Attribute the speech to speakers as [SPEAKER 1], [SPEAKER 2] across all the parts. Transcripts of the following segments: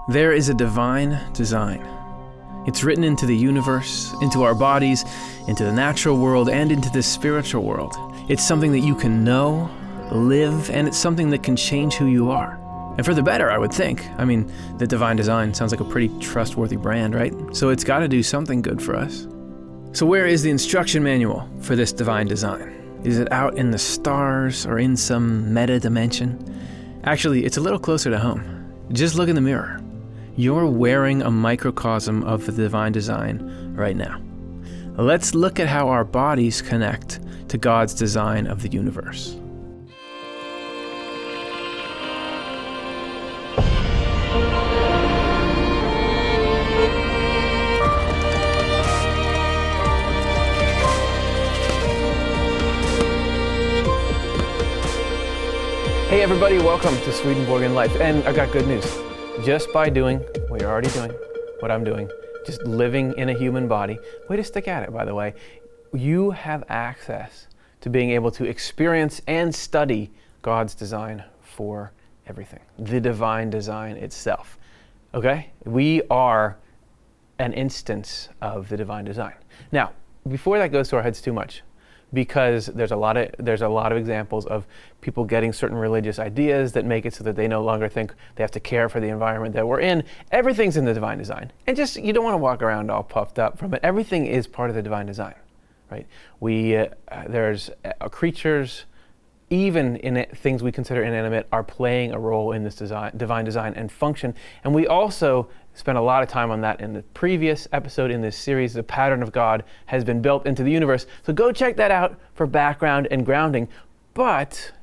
[SPEAKER 1] There is a divine design. It's written into the universe, into our bodies, into the natural world, and into the spiritual world. It's something that you can know, live, and it's something that can change who you are. And for the better, I would think. I mean, the divine design sounds like a pretty trustworthy brand, right? So it's got to do something good for us. So where is the instruction manual for this divine design? Is it out in the stars or in some meta dimension? Actually, it's a little closer to home. Just look in the mirror. You're wearing a microcosm of the divine design right now. Let's look at how our bodies connect to God's design of the universe. Hey everybody, welcome to Swedenborg in Life. And I got good news. Just by doing what you're already doing, what I'm doing, just living in a human body, way to stick at it, by the way, you have access to being able to experience and study God's design for everything, the divine design itself. Okay? We are an instance of the divine design. Now, before that goes to our heads too much, because there's a lot of examples of people getting certain religious ideas that make it so that they no longer think they have to care for the environment that we're in. Everything's in the divine design. And just, you don't want to walk around all puffed up from it. Everything is part of the divine design, right? There's creatures, even in things we consider inanimate, are playing a role in this divine design and function. And we also spent a lot of time on that in the previous episode in this series. The pattern of God has been built into the universe. So go check that out for background and grounding. But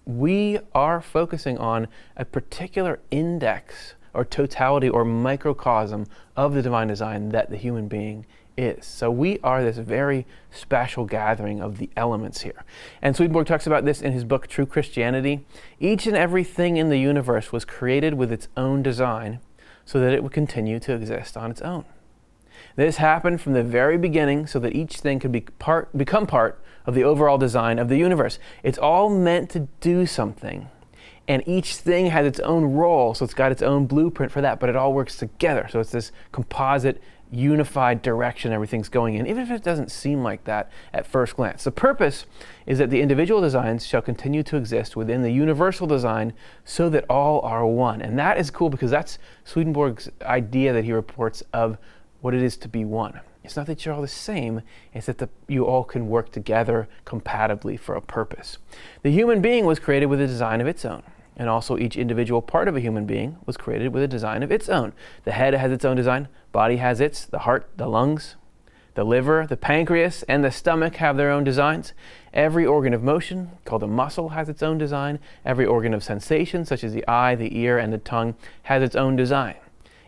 [SPEAKER 1] we are focusing on a particular index or totality or microcosm of the divine design that the human being is. So we are this very special gathering of the elements here. And Swedenborg talks about this in his book, True Christianity. Each and everything in the universe was created with its own design so that it would continue to exist on its own. This happened from the very beginning so that each thing could become part of the overall design of the universe. It's all meant to do something. And each thing has its own role, so it's got its own blueprint for that, but it all works together. So it's this composite, unified direction everything's going in, even if it doesn't seem like that at first glance. The purpose is that the individual designs shall continue to exist within the universal design so that all are one. And that is cool because that's Swedenborg's idea that he reports of what it is to be one. It's not that you're all the same, it's that you all can work together compatibly for a purpose. The human being was created with a design of its own. And also each individual part of a human being was created with a design of its own. The head has its own design, body has its, the heart, the lungs, the liver, the pancreas, and the stomach have their own designs. Every organ of motion, called a muscle, has its own design. Every organ of sensation, such as the eye, the ear, and the tongue, has its own design.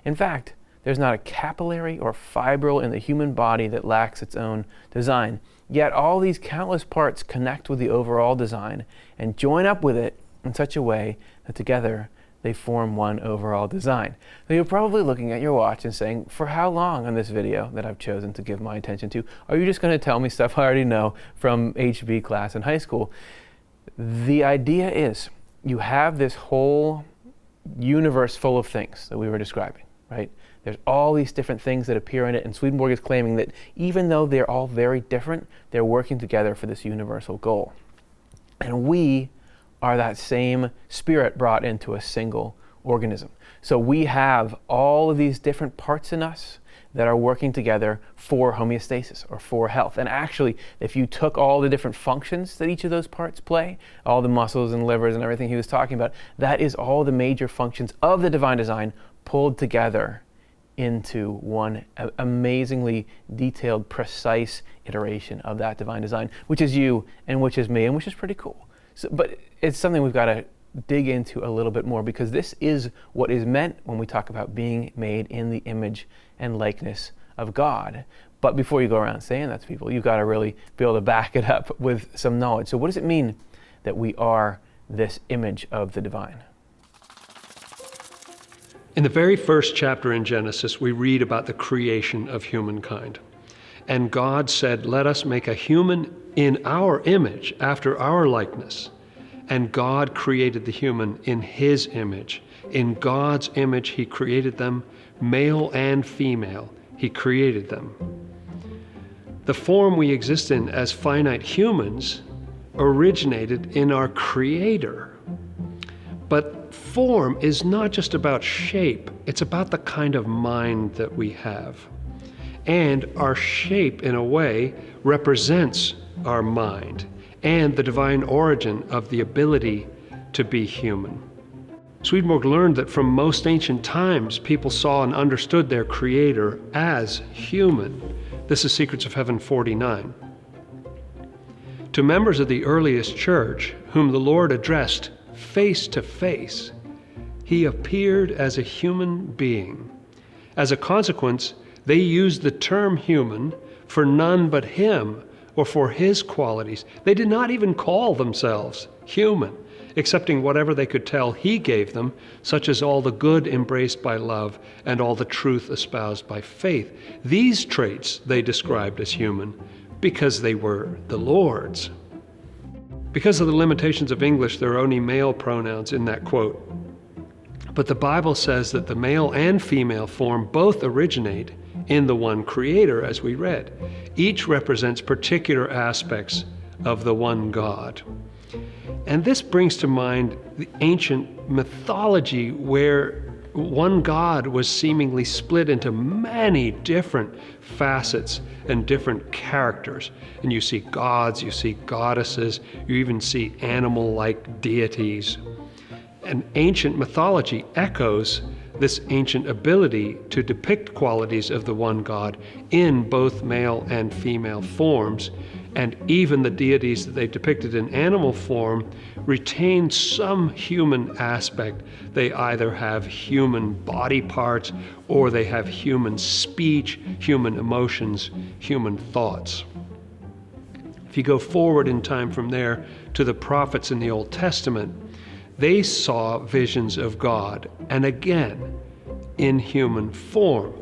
[SPEAKER 1] In fact, there's not a capillary or fibril in the human body that lacks its own design. Yet all these countless parts connect with the overall design and join up with it in such a way that together they form one overall design. Now you're probably looking at your watch and saying, for how long on this video that I've chosen to give my attention to, are you just going to tell me stuff I already know from HB class in high school? The idea is you have this whole universe full of things that we were describing, right? There's all these different things that appear in it, and Swedenborg is claiming that even though they're all very different, they're working together for this universal goal. And we are that same spirit brought into a single organism. So we have all of these different parts in us that are working together for homeostasis or for health. And actually, if you took all the different functions that each of those parts play, all the muscles and livers and everything he was talking about, that is all the major functions of the divine design pulled together into one amazingly detailed, precise iteration of that divine design, which is you and which is me, and which is pretty cool. So, but it's something we've got to dig into a little bit more, because this is what is meant when we talk about being made in the image and likeness of God. But before you go around saying that to people, you've got to really be able to back it up with some knowledge. So what does it mean that we are this image of the divine?
[SPEAKER 2] In the very first chapter in Genesis, we read about the creation of humankind. And God said, "Let us make a human in our image, after our likeness." And God created the human in his image. In God's image he created them, male and female, he created them. The form we exist in as finite humans originated in our Creator. But form is not just about shape, it's about the kind of mind that we have. And our shape, in a way, represents our mind and the divine origin of the ability to be human. Swedenborg learned that from most ancient times, people saw and understood their Creator as human. This is Secrets of Heaven 49. To members of the earliest church, whom the Lord addressed face to face, he appeared as a human being. As a consequence, they used the term human for none but him or for his qualities. They did not even call themselves human, accepting whatever they could tell he gave them, such as all the good embraced by love and all the truth espoused by faith. These traits they described as human because they were the Lord's. Because of the limitations of English, there are only male pronouns in that quote. But the Bible says that the male and female form both originate in the one Creator, as we read. Each represents particular aspects of the one God. And this brings to mind the ancient mythology where one God was seemingly split into many different facets and different characters. And you see gods, you see goddesses, you even see animal-like deities. And ancient mythology echoes this ancient ability to depict qualities of the one God in both male and female forms. And even the deities that they depicted in animal form retain some human aspect. They either have human body parts or they have human speech, human emotions, human thoughts. If you go forward in time from there to the prophets in the Old Testament, they saw visions of God, and again, in human form.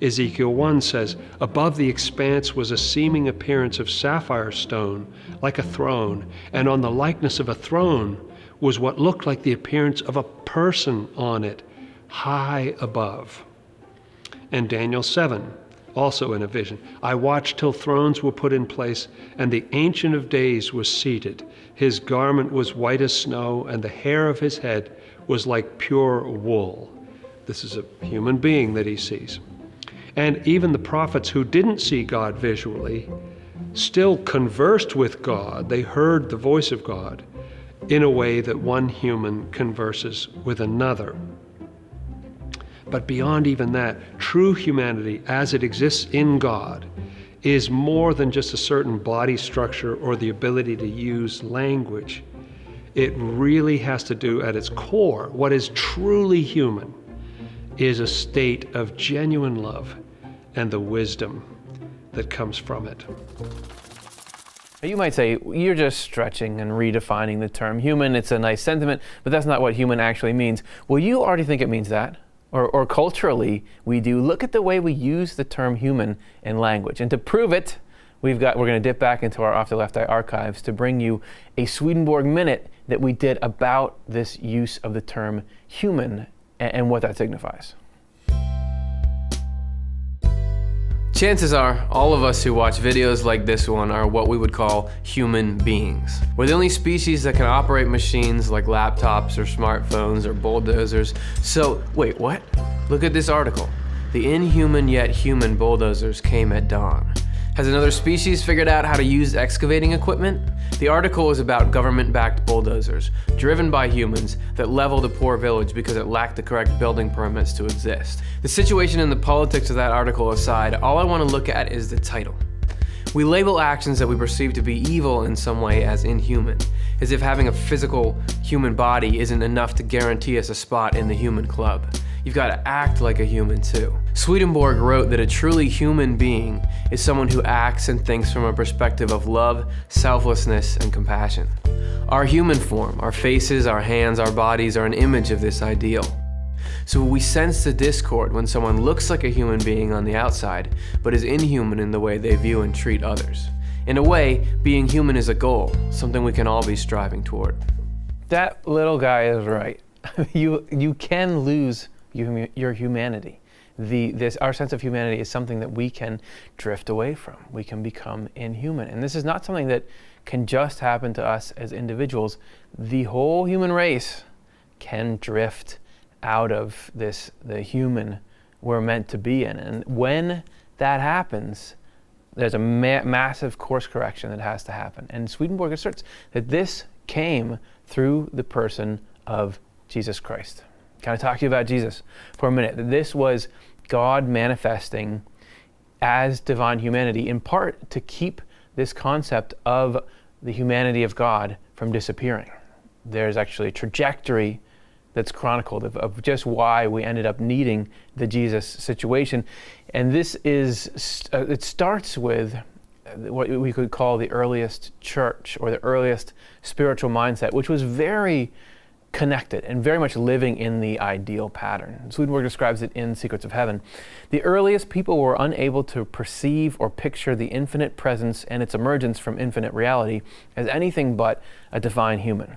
[SPEAKER 2] Ezekiel 1 says, "Above the expanse was a seeming appearance of sapphire stone, like a throne, and on the likeness of a throne was what looked like the appearance of a person on it, high above." And Daniel 7, also in a vision, "I watched till thrones were put in place, and the Ancient of Days was seated. His garment was white as snow, and the hair of his head was like pure wool." This is a human being that he sees. And even the prophets who didn't see God visually still conversed with God. They heard the voice of God in a way that one human converses with another. But beyond even that, true humanity as it exists in God is more than just a certain body structure or the ability to use language. It really has to do at its core, what is truly human is a state of genuine love and the wisdom that comes from it.
[SPEAKER 1] You might say, you're just stretching and redefining the term human. It's a nice sentiment, but that's not what human actually means. Well, you already think it means that. Or culturally, we do. Look at the way we use the term human in language. And to prove it, we're going to dip back into our Off the Left Eye archives to bring you a Swedenborg minute that we did about this use of the term human and what that signifies. Chances are, all of us who watch videos like this one are what we would call human beings. We're the only species that can operate machines like laptops or smartphones or bulldozers. So, wait, what? Look at this article. The inhuman yet human bulldozers came at dawn. Has another species figured out how to use excavating equipment? The article is about government-backed bulldozers, driven by humans, that leveled a poor village because it lacked the correct building permits to exist. The situation and the politics of that article aside, all I want to look at is the title. We label actions that we perceive to be evil in some way as inhuman, as if having a physical human body isn't enough to guarantee us a spot in the human club. You've got to act like a human too. Swedenborg wrote that a truly human being is someone who acts and thinks from a perspective of love, selflessness, and compassion. Our human form, our faces, our hands, our bodies are an image of this ideal. So we sense the discord when someone looks like a human being on the outside, but is inhuman in the way they view and treat others. In a way, being human is a goal, something we can all be striving toward. That little guy is right. you can lose your humanity. Our sense of humanity is something that we can drift away from. We can become inhuman. And this is not something that can just happen to us as individuals. The whole human race can drift out of the human we're meant to be in. And when that happens, there's a massive course correction that has to happen. And Swedenborg asserts that this came through the person of Jesus Christ. Can I talk to you about Jesus for a minute? This was God manifesting as divine humanity, in part to keep this concept of the humanity of God from disappearing. There's actually a trajectory that's chronicled of just why we ended up needing the Jesus situation. And this it starts with what we could call the earliest church, or the earliest spiritual mindset, which was very connected and very much living in the ideal pattern. Swedenborg describes it in Secrets of Heaven. The earliest people were unable to perceive or picture the infinite presence and its emergence from infinite reality as anything but a divine human.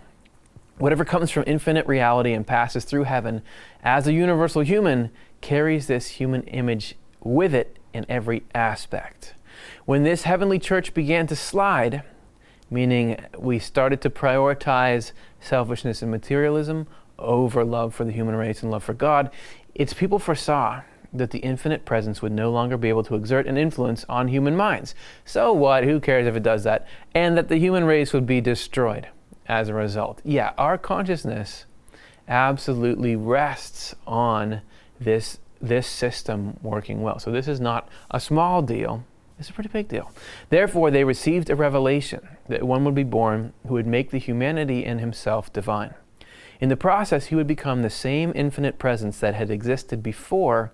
[SPEAKER 1] Whatever comes from infinite reality and passes through heaven as a universal human carries this human image with it in every aspect. When this heavenly church began to slide, meaning we started to prioritize selfishness and materialism over love for the human race and love for God, its people foresaw that the infinite presence would no longer be able to exert an influence on human minds. So what? Who cares if it does that? And that the human race would be destroyed as a result. Yeah, our consciousness absolutely rests on this system working well. So this is not a small deal. It's a pretty big deal. Therefore, they received a revelation that one would be born who would make the humanity in himself divine. In the process, he would become the same infinite presence that had existed before,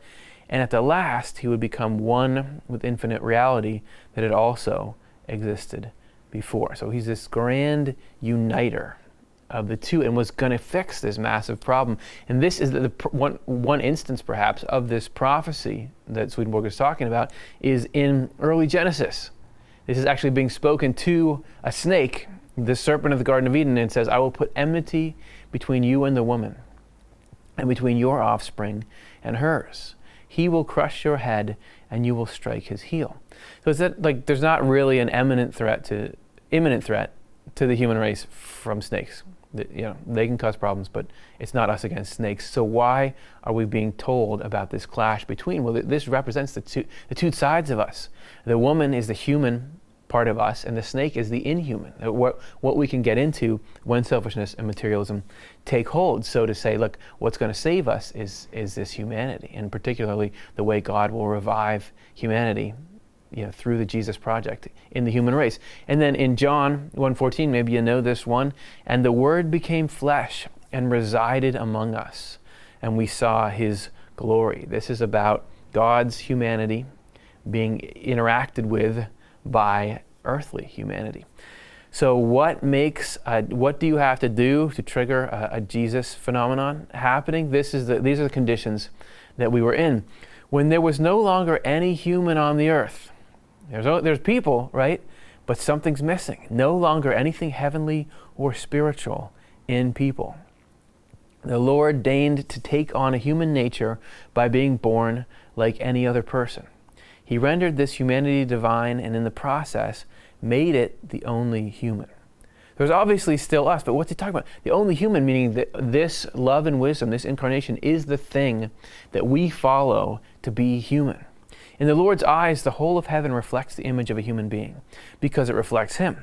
[SPEAKER 1] and at the last, he would become one with infinite reality that had also existed before. So he's this grand uniter of the two, and was going to fix this massive problem. And this is one instance, perhaps, of this prophecy that Swedenborg is talking about is in early Genesis. This is actually being spoken to a snake, the serpent of the Garden of Eden, and it says, "I will put enmity between you and the woman, and between your offspring and hers. He will crush your head, and you will strike his heel." So is that like there's not really an imminent threat to the human race from snakes? They can cause problems, but it's not us against snakes. So why are we being told about this clash between? Well, this represents the two sides of us. The woman is the human part of us, and the snake is the inhuman. What we can get into when selfishness and materialism take hold. So to say, look, what's going to save us is this humanity, and particularly the way God will revive humanity through the Jesus project in the human race. And then in John 1:14, maybe you know this one, "And the Word became flesh and resided among us, and we saw his glory." This is about God's humanity being interacted with by earthly humanity. So what do you have to do to trigger a Jesus phenomenon happening? These are the conditions that we were in. When there was no longer any human on the earth, there's people, right? But something's missing. No longer anything heavenly or spiritual in people. The Lord deigned to take on a human nature by being born like any other person. He rendered this humanity divine, and in the process made it the only human. There's obviously still us, but what's he talking about? The only human, meaning that this love and wisdom, this incarnation, is the thing that we follow to be human. In the Lord's eyes, the whole of heaven reflects the image of a human being because it reflects him.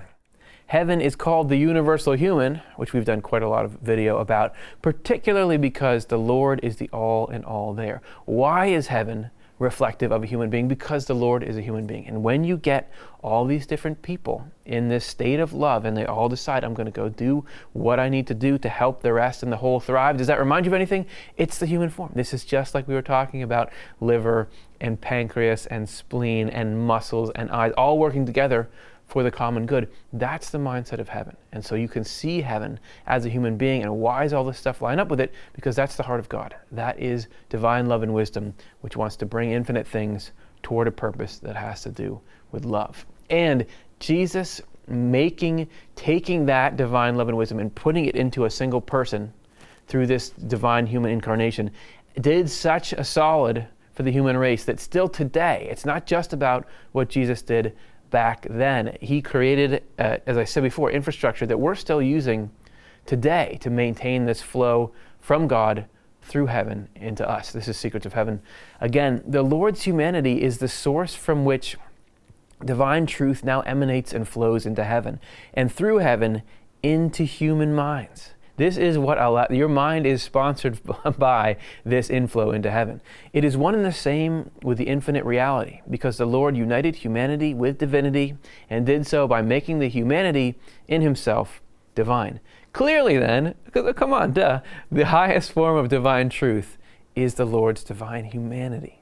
[SPEAKER 1] Heaven is called the universal human, which we've done quite a lot of video about, particularly because the Lord is the all in all there. Why is heaven reflective of a human being? Because the Lord is a human being. And when you get all these different people in this state of love, and they all decide, I'm going to go do what I need to do to help the rest and the whole thrive, does that remind you of anything? It's the human form. This is just like we were talking about liver and pancreas and spleen and muscles and eyes all working together for the common good. That's the mindset of heaven. And so you can see heaven as a human being. And why does all this stuff line up with it? Because that's the heart of God. That is divine love and wisdom, which wants to bring infinite things toward a purpose that has to do with love. And Jesus taking that divine love and wisdom and putting it into a single person through this divine human incarnation, did such a solid for the human race that still today, it's not just about what Jesus did back then. He created, as I said before, infrastructure that we're still using today to maintain this flow from God through heaven into us. This is Secrets of Heaven. Again, the Lord's humanity is the source from which divine truth now emanates and flows into heaven, and through heaven into human minds. This is what your mind is sponsored by this inflow into heaven. It is one and the same with the infinite reality, because the Lord united humanity with divinity and did so by making the humanity in himself divine. Clearly then, come on, the highest form of divine truth is the Lord's divine humanity.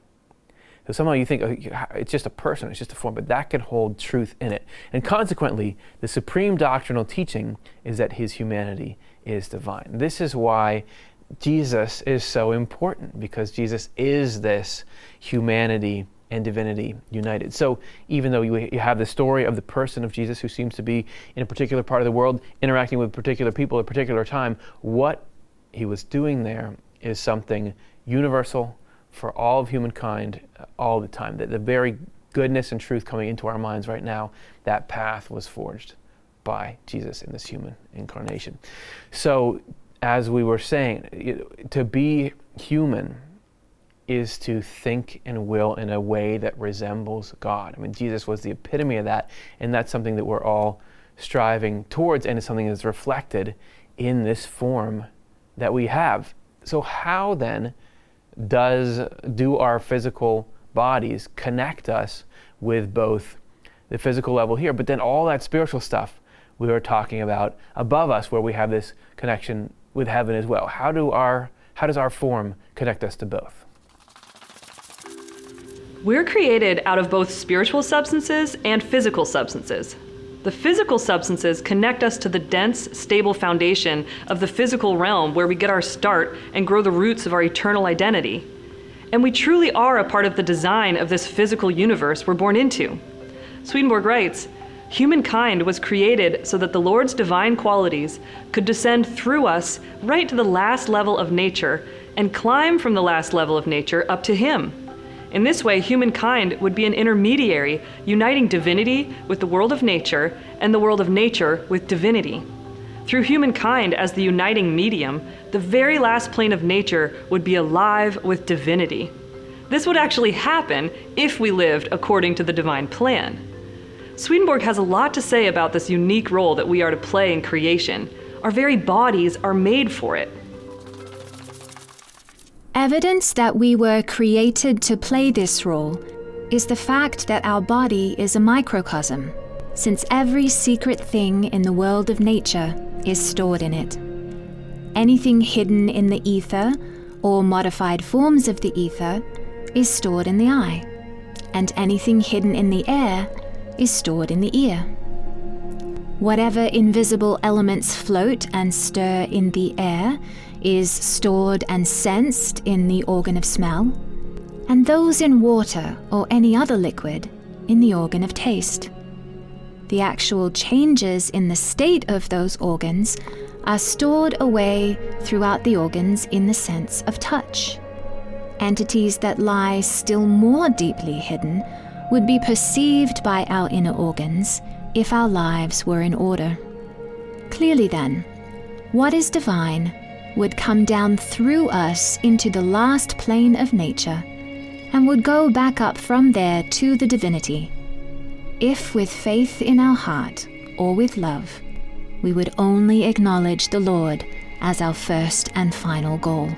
[SPEAKER 1] So somehow you think, oh, it's just a person, it's just a form, but that can hold truth in it. And consequently, the supreme doctrinal teaching is that his humanity is divine. This is why Jesus is so important, because Jesus is this humanity and divinity united. So even though you have the story of the person of Jesus who seems to be in a particular part of the world, interacting with particular people at a particular time, what he was doing there is something universal for all of humankind all the time. That the very goodness and truth coming into our minds right now, that path was forged by Jesus in this human incarnation. So as we were saying, to be human is to think and will in a way that resembles God. I mean, Jesus was the epitome of that, and that's something that we're all striving towards, and it's something that's reflected in this form that we have. So how then do our physical bodies connect us with both the physical level here, but then all that spiritual stuff we were talking about above us, where we have this connection with heaven as well? How does our form connect us to both?
[SPEAKER 3] We're created out of both spiritual substances and physical substances. The physical substances connect us to the dense, stable foundation of the physical realm, where we get our start and grow the roots of our eternal identity. And we truly are a part of the design of this physical universe we're born into. Swedenborg writes, "Humankind was created so that the Lord's divine qualities could descend through us right to the last level of nature and climb from the last level of nature up to Him. In this way, humankind would be an intermediary, uniting divinity with the world of nature and the world of nature with divinity. Through humankind as the uniting medium, the very last plane of nature would be alive with divinity. This would actually happen if we lived according to the divine plan." Swedenborg has a lot to say about this unique role that we are to play in creation. Our very bodies are made for it.
[SPEAKER 4] Evidence that we were created to play this role is the fact that our body is a microcosm, since every secret thing in the world of nature is stored in it. Anything hidden in the ether, or modified forms of the ether, is stored in the eye, and anything hidden in the air is stored in the ear. Whatever invisible elements float and stir in the air is stored and sensed in the organ of smell, and those in water or any other liquid in the organ of taste. The actual changes in the state of those organs are stored away throughout the organs in the sense of touch. Entities that lie still more deeply hidden would be perceived by our inner organs if our lives were in order. Clearly then, what is divine would come down through us into the last plane of nature and would go back up from there to the divinity, if with faith in our heart or with love, we would only acknowledge the Lord as our first and final goal.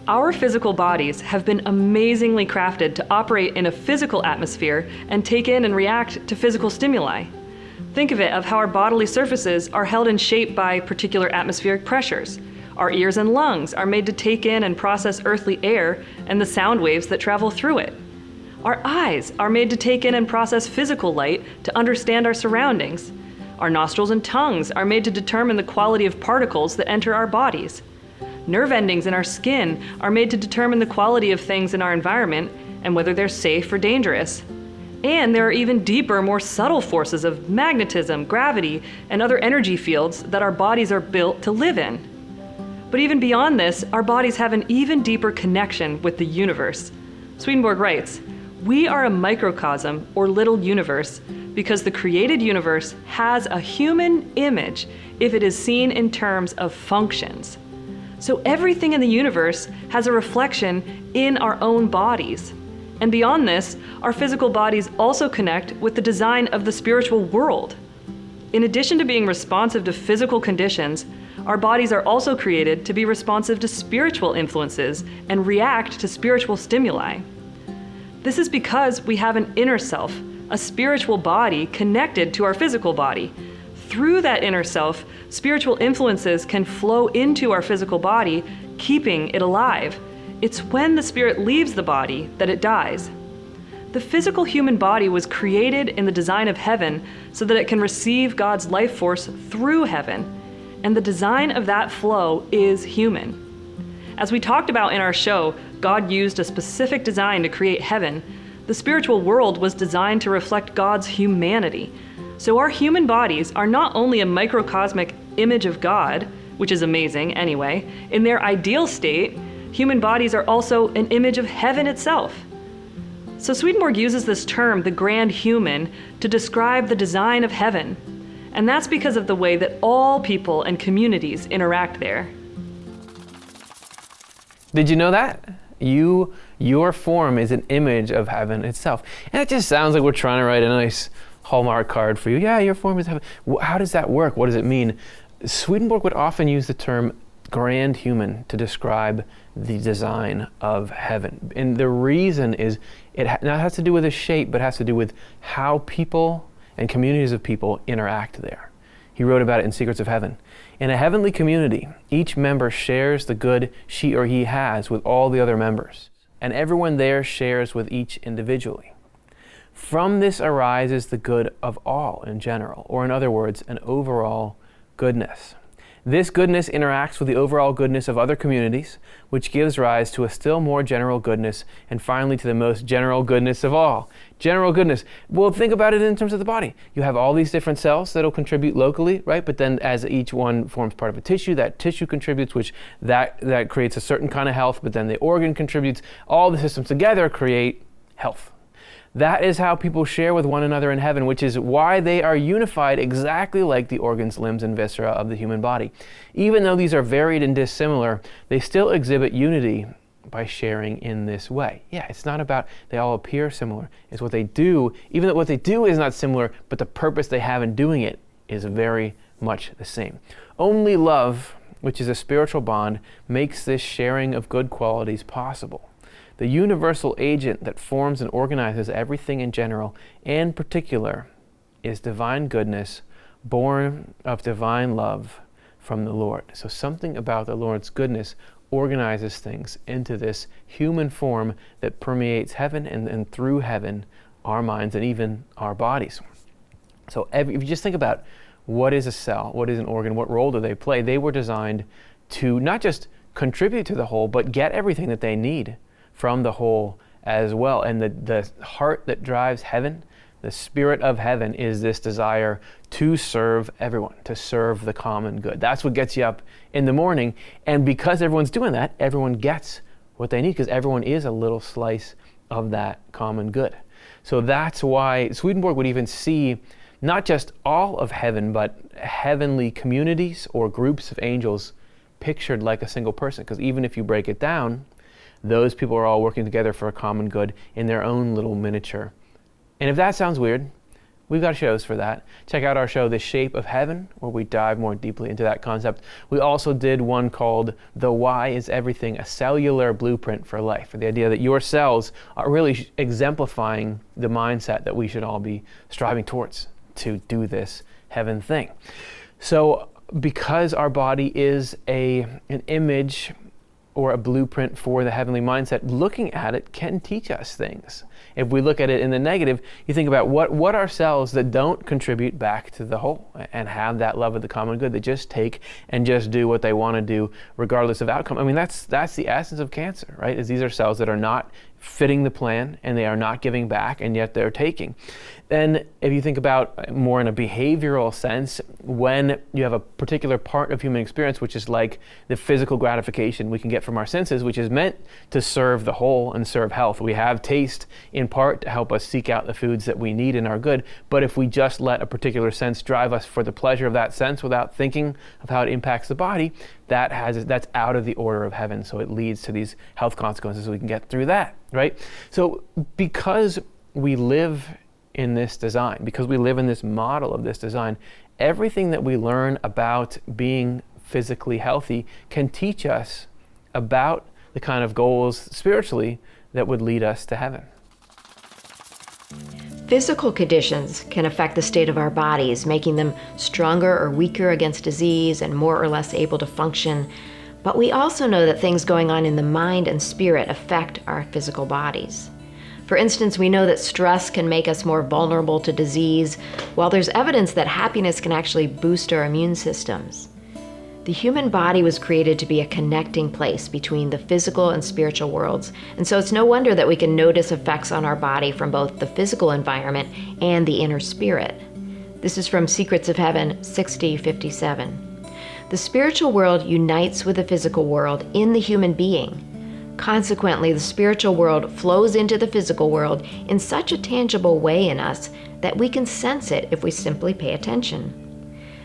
[SPEAKER 3] Our physical bodies have been amazingly crafted to operate in a physical atmosphere and take in and react to physical stimuli. Think of it of how our bodily surfaces are held in shape by particular atmospheric pressures. Our ears and lungs are made to take in and process earthly air and the sound waves that travel through it. Our eyes are made to take in and process physical light to understand our surroundings. Our nostrils and tongues are made to determine the quality of particles that enter our bodies. Nerve endings in our skin are made to determine the quality of things in our environment and whether they're safe or dangerous. And there are even deeper, more subtle forces of magnetism, gravity, and other energy fields that our bodies are built to live in. But even beyond this, our bodies have an even deeper connection with the universe. Swedenborg writes, "We are a microcosm, or little universe, because the created universe has a human image if it is seen in terms of functions." So everything in the universe has a reflection in our own bodies. And beyond this, our physical bodies also connect with the design of the spiritual world. In addition to being responsive to physical conditions, our bodies are also created to be responsive to spiritual influences and react to spiritual stimuli. This is because we have an inner self, a spiritual body connected to our physical body. Through that inner self, spiritual influences can flow into our physical body, keeping it alive. It's when the spirit leaves the body that it dies. The physical human body was created in the design of heaven so that it can receive God's life force through heaven. And the design of that flow is human. As we talked about in our show, God used a specific design to create heaven. The spiritual world was designed to reflect God's humanity. So our human bodies are not only a microcosmic image of God, which is amazing anyway, in their ideal state, human bodies are also an image of heaven itself. So Swedenborg uses this term, the grand human, to describe the design of heaven. And that's because of the way that all people and communities interact there.
[SPEAKER 1] Did you know that? Your form is an image of heaven itself. And it just sounds like we're trying to write a nice Hallmark card for you. Yeah, your form is heaven. How does that work? What does it mean? Swedenborg would often use the term grand human to describe the design of heaven. And the reason is it not has to do with the shape, but has to do with how people and communities of people interact there. He wrote about it in Secrets of Heaven. In a heavenly community, each member shares the good she or he has with all the other members, and everyone there shares with each individually. From this arises the good of all in general, or in other words, an overall goodness. This goodness interacts with the overall goodness of other communities, which gives rise to a still more general goodness, and finally to the most general goodness of all. General goodness. Well, think about it in terms of the body. You have all these different cells that'll contribute locally, right? But then as each one forms part of a tissue, that tissue contributes, which that creates a certain kind of health, but then the organ contributes. All the systems together create health. That is how people share with one another in heaven, which is why they are unified exactly like the organs, limbs, and viscera of the human body. Even though these are varied and dissimilar, they still exhibit unity by sharing in this way. Yeah, it's not about they all appear similar. It's what they do, even though what they do is not similar, but the purpose they have in doing it is very much the same. Only love, which is a spiritual bond, makes this sharing of good qualities possible. The universal agent that forms and organizes everything in general and particular is divine goodness, born of divine love from the Lord. So something about the Lord's goodness organizes things into this human form that permeates heaven and through heaven, our minds and even our bodies. So if you just think about what is a cell, what is an organ, what role do they play, they were designed to not just contribute to the whole, but get everything that they need from the whole as well. And the heart that drives heaven, the spirit of heaven, is this desire to serve everyone, to serve the common good. That's what gets you up in the morning. And because everyone's doing that, everyone gets what they need, because everyone is a little slice of that common good. So that's why Swedenborg would even see not just all of heaven, but heavenly communities or groups of angels pictured like a single person. Because even if you break it down, those people are all working together for a common good in their own little miniature. And if that sounds weird, we've got shows for that. Check out our show, The Shape of Heaven, where we dive more deeply into that concept. We also did one called The Why is Everything, a cellular blueprint for life, for the idea that your cells are really exemplifying the mindset that we should all be striving towards to do this heaven thing. So because our body is an image or a blueprint for the heavenly mindset, looking at it can teach us things. If we look at it in the negative, you think about what are cells that don't contribute back to the whole and have that love of the common good, that just take and just do what they want to do regardless of outcome. I mean, that's the essence of cancer, right? Is these are cells that are not fitting the plan and they are not giving back, and yet they're taking. Then if you think about more in a behavioral sense, when you have a particular part of human experience, which is like the physical gratification we can get from our senses, which is meant to serve the whole and serve health. We have taste in part to help us seek out the foods that we need and are good, but if we just let a particular sense drive us for the pleasure of that sense without thinking of how it impacts the body, that's out of the order of heaven. So it leads to these health consequences. We can get through that, right? So because we live in this design, because we live in this model of this design, everything that we learn about being physically healthy can teach us about the kind of goals spiritually that would lead us to heaven.
[SPEAKER 5] Physical conditions can affect the state of our bodies, making them stronger or weaker against disease and more or less able to function. But we also know that things going on in the mind and spirit affect our physical bodies. For instance, we know that stress can make us more vulnerable to disease, while there's evidence that happiness can actually boost our immune systems. The human body was created to be a connecting place between the physical and spiritual worlds, and so it's no wonder that we can notice effects on our body from both the physical environment and the inner spirit. This is from Secrets of Heaven 6057. The spiritual world unites with the physical world in the human being. Consequently, the spiritual world flows into the physical world in such a tangible way in us that we can sense it if we simply pay attention.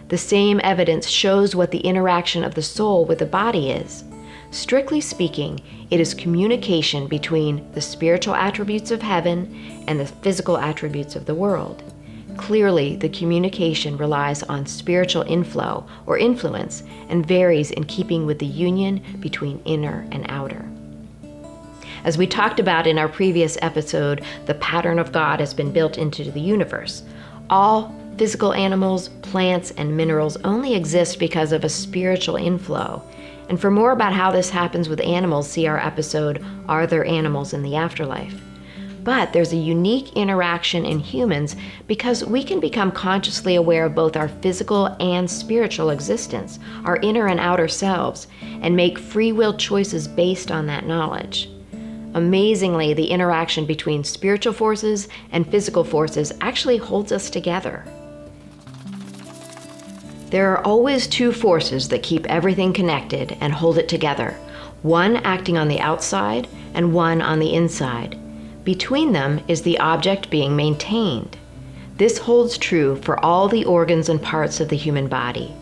[SPEAKER 5] The same evidence shows what the interaction of the soul with the body is. Strictly speaking, it is communication between the spiritual attributes of heaven and the physical attributes of the world. Clearly, the communication relies on spiritual inflow or influence and varies in keeping with the union between inner and outer. As we talked about in our previous episode, the pattern of God has been built into the universe. All physical animals, plants, and minerals only exist because of a spiritual inflow. And for more about how this happens with animals, see our episode, Are There Animals in the Afterlife? But there's a unique interaction in humans because we can become consciously aware of both our physical and spiritual existence, our inner and outer selves, and make free will choices based on that knowledge. Amazingly, the interaction between spiritual forces and physical forces actually holds us together. There are always two forces that keep everything connected and hold it together, one acting on the outside and one on the inside. Between them is the object being maintained. This holds true for all the organs and parts of the human body.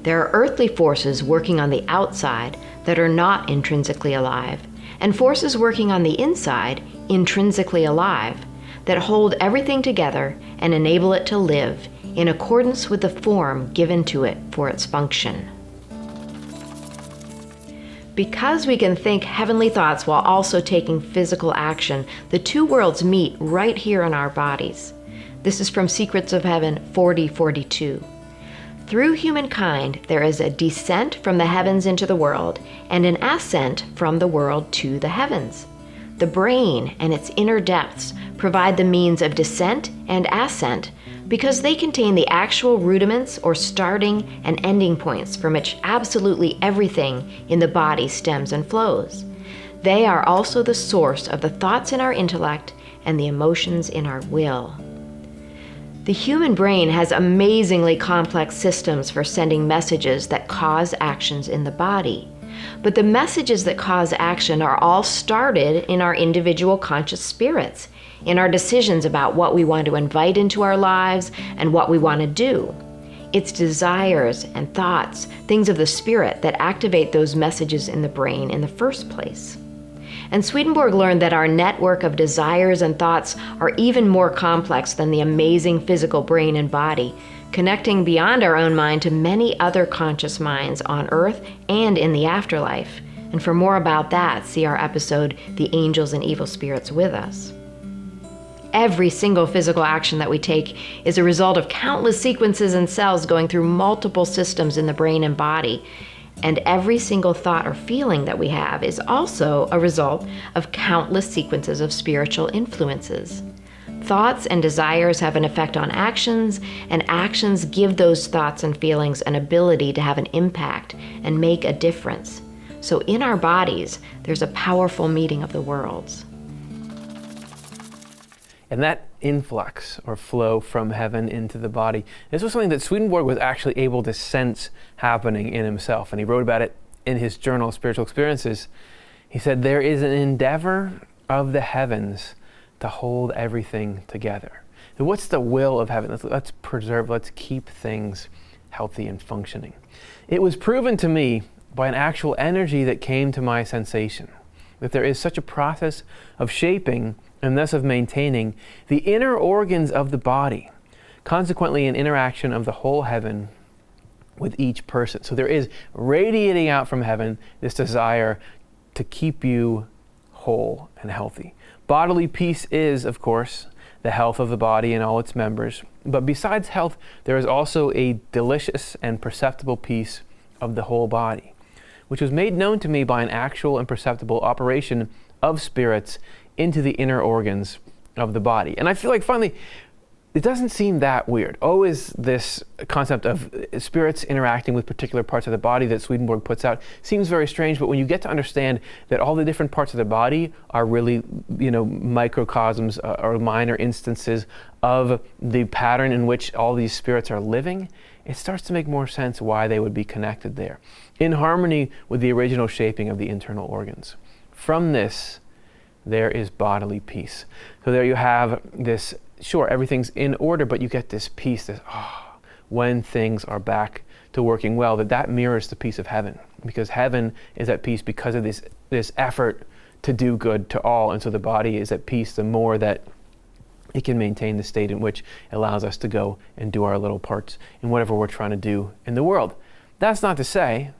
[SPEAKER 5] There are earthly forces working on the outside that are not intrinsically alive, and forces working on the inside, intrinsically alive, that hold everything together and enable it to live in accordance with the form given to it for its function. Because we can think heavenly thoughts while also taking physical action, the two worlds meet right here in our bodies. This is from Secrets of Heaven 4042. Through humankind, there is a descent from the heavens into the world and an ascent from the world to the heavens. The brain and its inner depths provide the means of descent and ascent because they contain the actual rudiments or starting and ending points from which absolutely everything in the body stems and flows. They are also the source of the thoughts in our intellect and the emotions in our will. The human brain has amazingly complex systems for sending messages that cause actions in the body. But the messages that cause action are all started in our individual conscious spirits, in our decisions about what we want to invite into our lives and what we want to do. It's desires and thoughts, things of the spirit, that activate those messages in the brain in the first place. And Swedenborg learned that our network of desires and thoughts are even more complex than the amazing physical brain and body, connecting beyond our own mind to many other conscious minds on Earth and in the afterlife. And for more about that, see our episode, The Angels and Evil Spirits with Us. Every single physical action that we take is a result of countless sequences and cells going through multiple systems in the brain and body. And every single thought or feeling that we have is also a result of countless sequences of spiritual influences. Thoughts and desires have an effect on actions, and actions give those thoughts and feelings an ability to have an impact and make a difference. So in our bodies, there's a powerful meeting of the worlds.
[SPEAKER 1] And that influx or flow from heaven into the body, this was something that Swedenborg was actually able to sense happening in himself. And he wrote about it in his journal, Spiritual Experiences. He said, there is an endeavor of the heavens to hold everything together. And what's the will of heaven? Let's preserve, let's keep things healthy and functioning. It was proven to me by an actual energy that came to my sensation that there is such a process of shaping and thus of maintaining the inner organs of the body, consequently an interaction of the whole heaven with each person. So there is radiating out from heaven this desire to keep you whole and healthy. Bodily peace is, of course, the health of the body and all its members. But besides health, there is also a delicious and perceptible peace of the whole body, which was made known to me by an actual and perceptible operation of spirits into the inner organs of the body. And I feel like finally, it doesn't seem that weird. Always this concept of spirits interacting with particular parts of the body that Swedenborg puts out seems very strange, but when you get to understand that all the different parts of the body are really, microcosms or minor instances of the pattern in which all these spirits are living, it starts to make more sense why they would be connected there, in harmony with the original shaping of the internal organs. From this, there is bodily peace. So there you have this. Sure, everything's in order, but you get this peace, when things are back to working well, that mirrors the peace of heaven, because heaven is at peace because of this effort to do good to all, and so the body is at peace the more that it can maintain the state in which it allows us to go and do our little parts in whatever we're trying to do in the world. That's not to say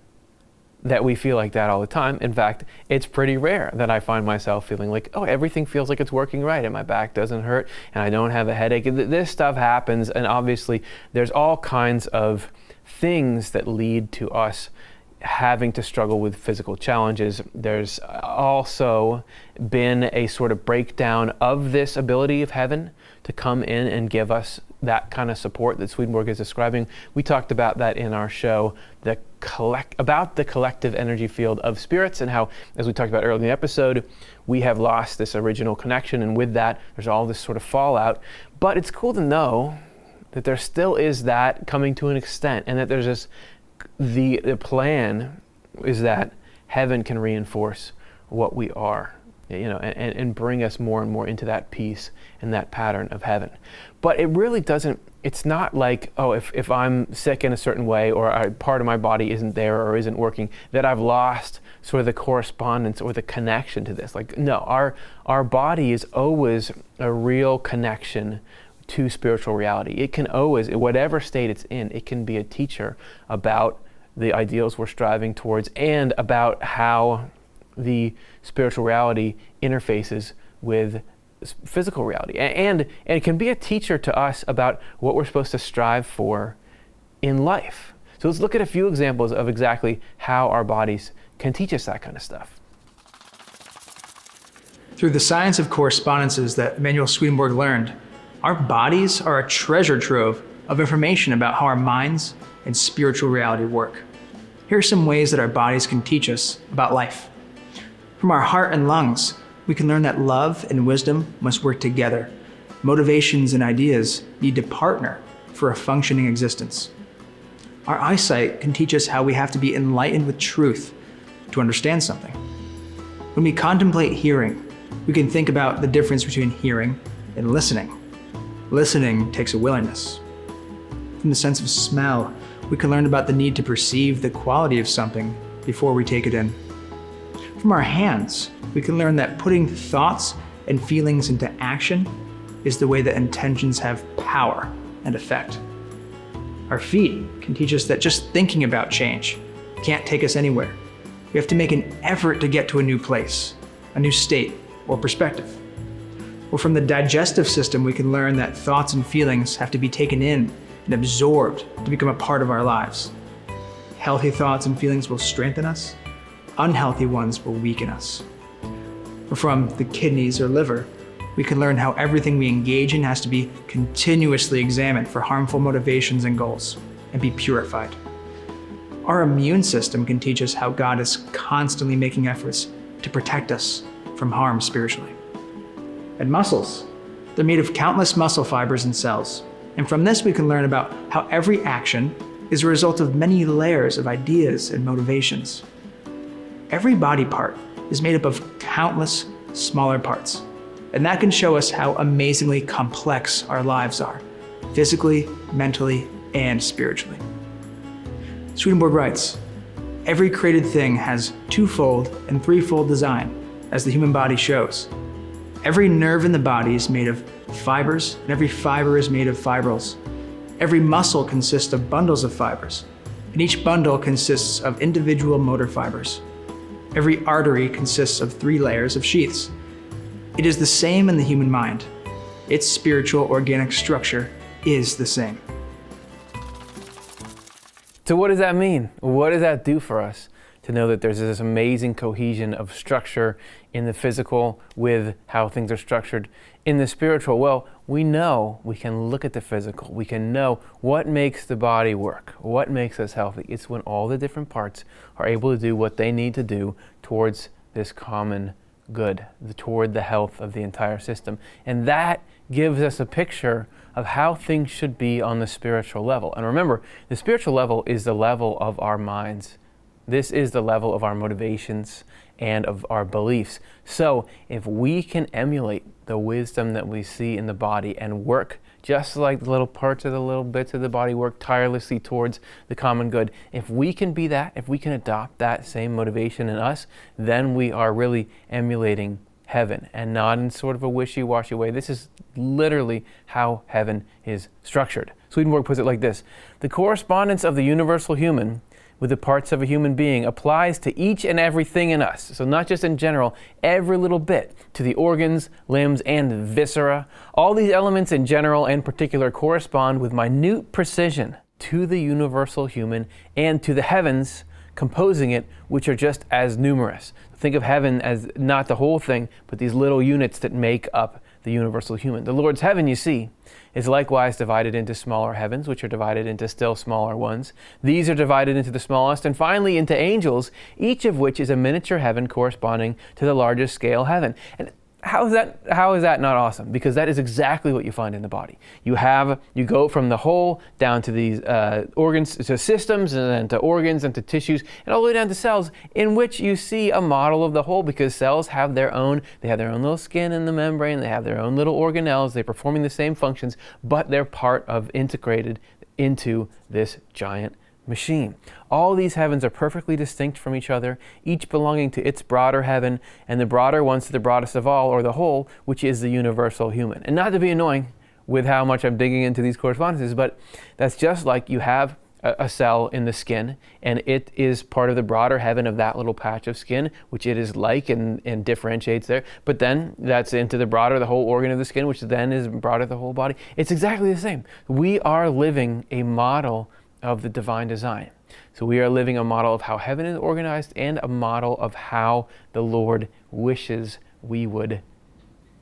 [SPEAKER 1] that we feel like that all the time. In fact, it's pretty rare that I find myself feeling like, everything feels like it's working right and my back doesn't hurt and I don't have a headache. This stuff happens, and obviously there's all kinds of things that lead to us having to struggle with physical challenges. There's also been a sort of breakdown of this ability of heaven to come in and give us that kind of support that Swedenborg is describing. We talked about that in our show, about the collective energy field of spirits, and how, as we talked about earlier in the episode, we have lost this original connection, and with that, there's all this sort of fallout. But it's cool to know that there still is that coming to an extent, and that there's this, the plan is that heaven can reinforce what we are, and bring us more and more into that peace and that pattern of heaven. But it really doesn't, it's not like, if I'm sick in a certain way or a part of my body isn't there or isn't working, that I've lost sort of the correspondence or the connection to this. Like, no, our body is always a real connection to spiritual reality. It can always, in whatever state it's in, it can be a teacher about the ideals we're striving towards and about how the spiritual reality interfaces with physical reality. And it can be a teacher to us about what we're supposed to strive for in life. So let's look at a few examples of exactly how our bodies can teach us that kind of stuff.
[SPEAKER 6] Through the science of correspondences that Emanuel Swedenborg learned, our bodies are a treasure trove of information about how our minds and spiritual reality work. Here are some ways that our bodies can teach us about life. From our heart and lungs, we can learn that love and wisdom must work together. Motivations and ideas need to partner for a functioning existence. Our eyesight can teach us how we have to be enlightened with truth to understand something. When we contemplate hearing, we can think about the difference between hearing and listening. Listening takes a willingness. From the sense of smell, we can learn about the need to perceive the quality of something before we take it in. From our hands, we can learn that putting thoughts and feelings into action is the way that intentions have power and effect. Our feet can teach us that just thinking about change can't take us anywhere. We have to make an effort to get to a new place, a new state, or perspective. Or from the digestive system, we can learn that thoughts and feelings have to be taken in and absorbed to become a part of our lives. Healthy thoughts and feelings will strengthen us. Unhealthy ones will weaken us. Or from the kidneys or liver, we can learn how everything we engage in has to be continuously examined for harmful motivations and goals and be purified. Our immune system can teach us how God is constantly making efforts to protect us from harm spiritually. And muscles They're made of countless muscle fibers and cells. And from this, we can learn about how every action is a result of many layers of ideas and motivations. Every body part is made up of countless smaller parts. And that can show us how amazingly complex our lives are, physically, mentally, and spiritually. Swedenborg writes, "Every created thing has twofold and threefold design, as the human body shows. Every nerve in the body is made of fibers, and every fiber is made of fibrils. Every muscle consists of bundles of fibers, and each bundle consists of individual motor fibers. Every artery consists of 3 layers of sheaths. It is the same in the human mind. Its spiritual organic structure is the same."
[SPEAKER 1] So what does that mean? What does that do for us to know that there's this amazing cohesion of structure in the physical with how things are structured in the spiritual? Well, we know we can look at the physical. We can know what makes the body work, what makes us healthy. It's when all the different parts are able to do what they need to do towards this common good, toward the health of the entire system. And that gives us a picture of how things should be on the spiritual level. And remember, the spiritual level is the level of our minds. This is the level of our motivations and of our beliefs. So if we can emulate the wisdom that we see in the body and work just like the little parts of the little bits of the body work tirelessly towards the common good, if we can be that, if we can adopt that same motivation in us, then we are really emulating heaven, and not in sort of a wishy-washy way. This is literally how heaven is structured. Swedenborg puts it like this: "The correspondence of the universal human with the parts of a human being applies to each and everything in us." So not just in general, every little bit, to the organs, limbs, and viscera. All these elements in general and particular correspond with minute precision to the universal human and to the heavens composing it, which are just as numerous. Think of heaven as not the whole thing, but these little units that make up the universal human. The Lord's heaven, you see, is likewise divided into smaller heavens, which are divided into still smaller ones. These are divided into the smallest, and finally into angels, each of which is a miniature heaven corresponding to the largest scale heaven. And how is that not awesome? Because that is exactly what you find in the body. You go from the whole down to these organs, to systems, and then to organs, and to tissues, and all the way down to cells, in which you see a model of the whole, because cells have their own little skin in the membrane, they have their own little organelles, they're performing the same functions, but they're part of, integrated into this giant machine. All these heavens are perfectly distinct from each other, each belonging to its broader heaven, and the broader ones to the broadest of all, or the whole, which is the universal human. And not to be annoying with how much I'm digging into these correspondences, but that's just like you have a cell in the skin, and it is part of the broader heaven of that little patch of skin, which it is like and differentiates there. But then that's into the whole organ of the skin, which then is broader the whole body. It's exactly the same. We are living a model of the divine design. So we are living a model of how heaven is organized, and a model of how the Lord wishes we would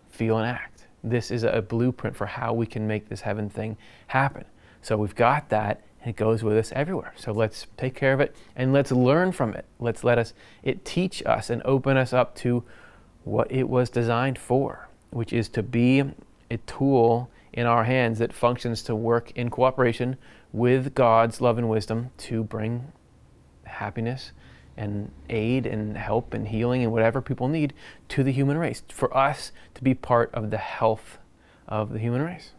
[SPEAKER 1] feel and act. This is a blueprint for how we can make this heaven thing happen. So we've got that, and it goes with us everywhere. So let's take care of it, and let's learn from it. Let's let it teach us and open us up to what it was designed for, which is to be a tool in our hands that functions to work in cooperation with God's love and wisdom to bring happiness and aid and help and healing and whatever people need to the human race, for us to be part of the health of the human race.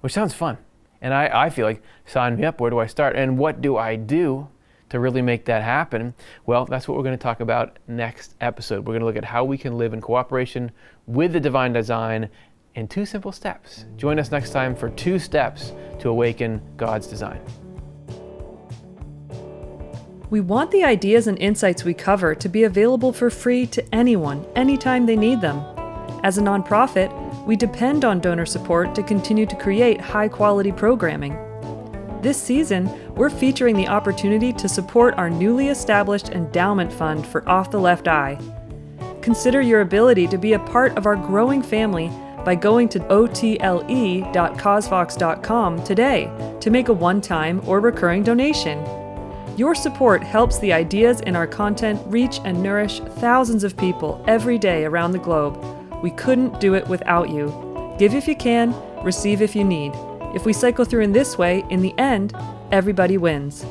[SPEAKER 1] Which sounds fun. And I feel like, sign me up, where do I start? And what do I do to really make that happen? Well, that's what we're going to talk about next episode. We're going to look at how we can live in cooperation with the divine design in 2 simple steps. Join us next time for 2 steps to awaken God's design.
[SPEAKER 3] We want the ideas and insights we cover to be available for free to anyone, anytime they need them. As a nonprofit, we depend on donor support to continue to create high-quality programming. This season, we're featuring the opportunity to support our newly established endowment fund for OffTheLeftEye. Consider your ability to be a part of our growing family by going to otle.cosvox.com today to make a one-time or recurring donation. Your support helps the ideas in our content reach and nourish thousands of people every day around the globe. We couldn't do it without you. Give if you can, receive if you need. If we cycle through in this way, in the end, everybody wins.